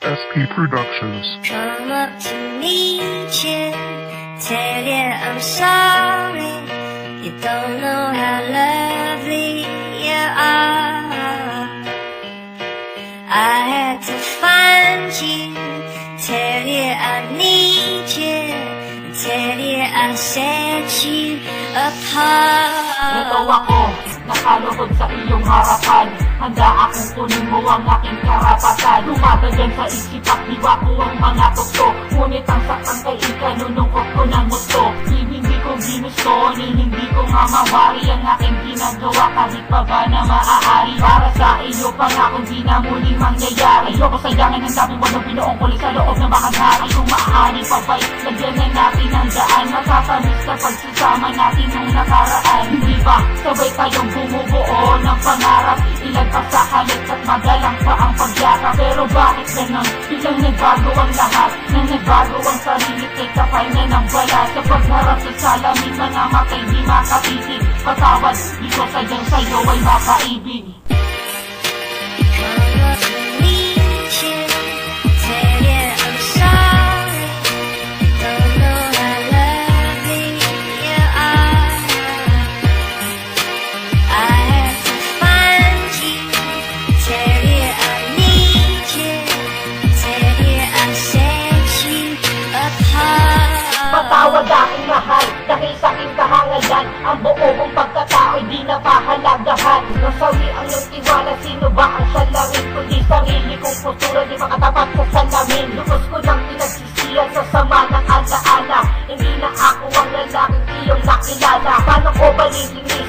SP Productions. Come up to meet you, tell you I'm sorry. You don't know how lovely you are. I had to find you, tell you I need you, tell you I set you apart. Ito ako, nakalugod sa iyong harapan. Handa akong kunin mo ang aking karapatan. Lumatagan sa isip at diwa ko ang mga tukso. Ngunit ang sakang kay ikanunungkot ko ng gusto. Hindi ko ginusto, hindi ko nga mawari ang aking ginagawa. Kahit pa ba na maaari para sa iyo pangakong di na muling mangyayari. Ayoko sayangin ang daming walong pinoong kulit sa loob ng bakanghari. Kung maaari pa ba'y lagyan na natin ang daan. Matatamis na pagsasama natin nung nakaraan. Hindi ba sabay tayong bumubuo ng pangarap? Ilan pa sa halit at magalang pa ang pagyaka. Pero bakit ganun? Bilang nagbago ang lahat, nang nagbago ang sarili kay kapay na ng wala. Sa pagharap sa salamin, mga matay di makapitig. Patawad, di ko sadyang sa'yo ay makaibig. Come up to meet you, tell you I'm sorry. Don't know how lovely you are. I had to find you, tell you I need you, tell you I set you apart. Patawad aking mahal, dahil sa aking kahangalan. Ang buo mong pagkatao'y di na pahalagahan. Nasawi ang iyong tiwala, sino ba ang salarin? Kundi sarili kong postura, di makatapat sa salamin. Lubos ko nang pinagsisiyan sa sama ng alaala. Hindi na ako ang lalaking iyong nakilala. Paano ko ba lilinis